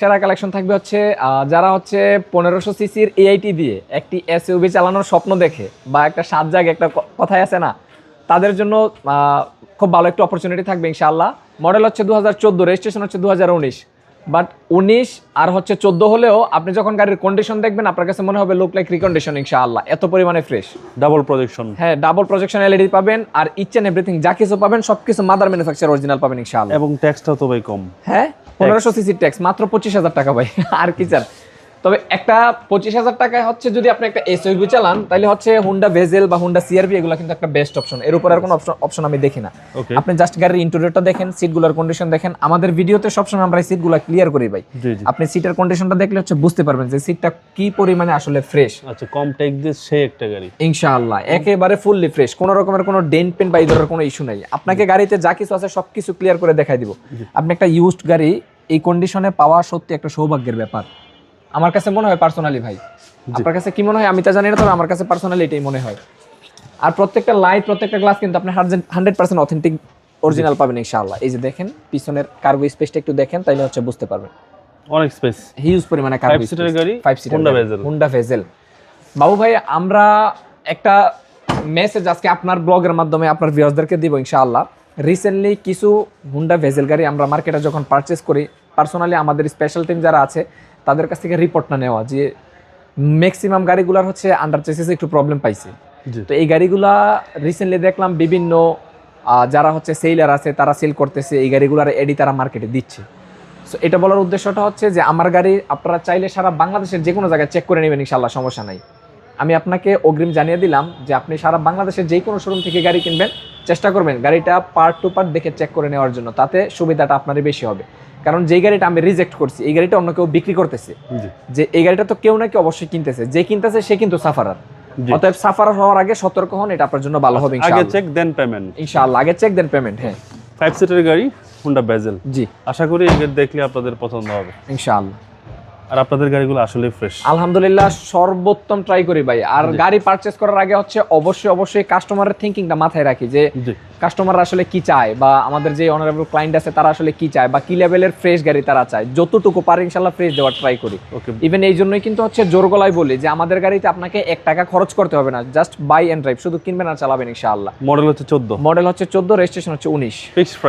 সেরা কালেকশন থাকবে হচ্ছে যারা হচ্ছে 1500 সিসির এআইটি দিয়ে একটি এসইউভি চালানোর স্বপ্ন দেখে বা একটা সাত জায়গায় একটা কথাই আছে না, তাদের জন্য খুব ভালো একটা অপরচুনিটি থাকবে ইনশাআল্লাহ। মডেল হচ্ছে 2014, রেজিস্ট্রেশন হচ্ছে 2019, বাট 19 আর হচ্ছে 14 হলেও আপনি যখন গাড়ির কন্ডিশন দেখবেন আপনার কাছে মনে হবে লুক লাইক রিকন্ডিশন ইনশাআল্লাহ, এত পরিমাণে ফ্রেশ। ডাবল প্রজেকশন, হ্যাঁ ডাবল প্রজেকশন এলইডি পাবেন, আর ইচ এন্ড এভরিথিং যা কিছু পাবেন সবকিছু মাদার ম্যানুফ্যাকচার অরিজিনাল পাবেন ইনশাআল্লাহ। এবং ট্যাক্সটাও তো ভাই কম। হ্যাঁ 1500 সিসি ট্যাক্স মাত্র 25,000 টাকা ভাই, আর কি চান। তবে একটা 25,000 টাকায় হচ্ছে যদি আপনি একটা এসইউভি চালান তাহলে হচ্ছে হুন্ডা ভেজেল বা হুন্ডা সিআরভি এগুলো কিন্তু একটা বেস্ট অপশন, এর উপর আর কোনো অপশন আমি দেখি না। আপনি জাস্ট গাড়ির ইন্টেরিয়রটা দেখেন, সিটগুলোর কন্ডিশন দেখেন, আমাদের ভিডিওতে সবসময় আমরা সিটগুলো ক্লিয়ার করি ভাই। আপনি সিটের কন্ডিশনটা দেখলে হচ্ছে বুঝতে পারবেন যে সিটটা কি পরিমাণে আসলে ফ্রেশ। আচ্ছা, কম ট্যাক্স দিয়ে সেই একটা গাড়ি ইনশাআল্লাহ একেবারে ফুললি ফ্রেশ, কোনো রকমের কোনো ডেন্ট পেন বা এই ধরনের কোনো ইস্যু নাই। আপনাকে গাড়িতে যা কিছু আছে সবকিছু ক্লিয়ার করে দেখাই দিব। আপনি একটা ইউজড গাড়ি এই কন্ডিশনে পাওয়া সত্যি একটা সৌভাগ্যের ব্যাপার আমার কাছে মনে হয় পার্সোনালি। ভাই আপনার কাছে কি মনে হয় আমি তা জানি না, তবে আমার কাছে পার্সোনালি এটাই মনে হয়। আর প্রত্যেকটা লাইট প্রত্যেকটা গ্লাস কিন্তু আপনি 100% অথেন্টিক অরিজিনাল পাবেন ইনশাআল্লাহ। এই যে দেখেন পিছনের কার্গো স্পেসটা একটু দেখেন, তাইলে হচ্ছে বুঝতে পারবেন অনেক স্পেস, হিউজ পরিমাণে কার্গো 5 সিটার গাড়ি, 5 seater Honda bezel. Honda bezel বাবু ভাই, আমরা একটা মেসেজ আজকে আপনার ব্লগের মাধ্যমে আপনার ভিউয়ারদেরকে দিব ইনশাআল্লাহ। রিসেন্টলি কিছু হুন্ডা ভেজেল গাড়ি আমরা মার্কেটে যখন পারচেজ করি, পার্সোনালি আমাদের স্পেশাল টিম যারা আছে তাদের কাছ থেকে রিপোর্ট না নেওয়া যে ম্যাক্সিমাম গাড়িগুলোর হচ্ছে আন্ডার চেসিসে একটু প্রবলেম পাইছে। তো এই গাড়িগুলা রিসেন্টলি দেখলাম বিভিন্ন যারা হচ্ছে সেলার আছে তারা সেল করতেছে, এই গাড়িগুলোর এডি তারা মার্কেটে দিচ্ছে। সো এটা বলার উদ্দেশ্যটা হচ্ছে যে আমার গাড়ি আপনারা চাইলে সারা বাংলাদেশের যে কোনো জায়গায় চেক করে নেবেন ইনশাআল্লাহ, সমস্যা নাই। আমি আপনাকে অগ্রিম জানিয়ে দিলাম যে আপনি সারা বাংলাদেশের যে কোনো শোরুম থেকে গাড়ি কিনবেন চেষ্টা করবেন গাড়িটা পার্ট টু পার্ট দেখে চেক করে নেওয়ার জন্য, তাতে সুবিধাটা আপনারই বেশি হবে। কারণ যেই গাড়িটা আমি রিজেক্ট করছি এই গাড়িটা অন্য কেউ বিক্রি করতেছে, যে এই গাড়িটা তো কেউ না কেউ অবশ্যই কিনতেছে, যে কিনতেছে সে কিন্তু সাফারার। অতএব সাফারার হওয়ার আগে সতর্ক হন, এটা আপনার জন্য ভালো হবে ইনশাআল্লাহ। আগে চেক দেন পেমেন্ট ইনশাআল্লাহ, আগে চেক দেন পেমেন্ট। হ্যাঁ 5 সিটার গাড়ি হুন্ডা ভেজেল, জি আশা করি এই গাড়ি দেখলে আপনাদের পছন্দ হবে ইনশাআল্লাহ। আর আপনাদের গাড়িগুলো আসলে ফ্রেশ আলহামদুলিল্লাহ সর্বোত্তম ট্রাই করি ভাই। আর গাড়ি পারচেজ করার আগে হচ্ছে অবশ্যই কাস্টমারের থিঙ্কিংটা মাথায় রাখি যে কাস্টমাররা আসলে কি চায়, বা আমাদের যে অনারেবল ক্লায়েন্ট আছে তারা আসলে কি চায়, বা কি লেভেলের ফ্রেশ গাড়ি তারা চায়। যতটুকু পারে ইনশাআল্লাহ ফ্রেশ দেওয়ার ট্রাই করি। ইভেন এই জন্যই কিন্তু হচ্ছে জোর গলায় বলি যে আমাদের গাড়িতে আপনাকে 1 টাকা খরচ করতে হবে না, জাস্ট বাই এন্ড ড্রাইভ, শুধু কিনবেন আর চালাবেন ইনশাআল্লাহ। মডেল হচ্ছে 14, মডেল হচ্ছে 14, রেজিস্ট্রেশন হচ্ছে 19। ফিক্সড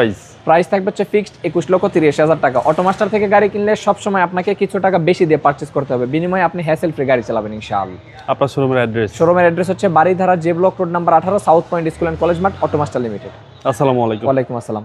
প্রাইস থাকবে হচ্ছে ফিক্সড 21,30,000 টাকা। অটোমাস্টার থেকে গাড়ি কিনলে সবসময় আপনাকে কিছু টাকা বেশি দিয়ে পারচেজ করতে হবে, বিনিময়ে আপনি হ্যাসেল ফ্রি গাড়ি চালাবেন ইনশাআল্লাহ। আপনার শোরুমের অ্যাড্রেস হচ্ছে Baridhara J block road number 18, south point school and college মাঠ, অটোমাস্টার লিমিটেড। আসসালামু আলাইকুম। ওয়ালাইকুম আসসালাম।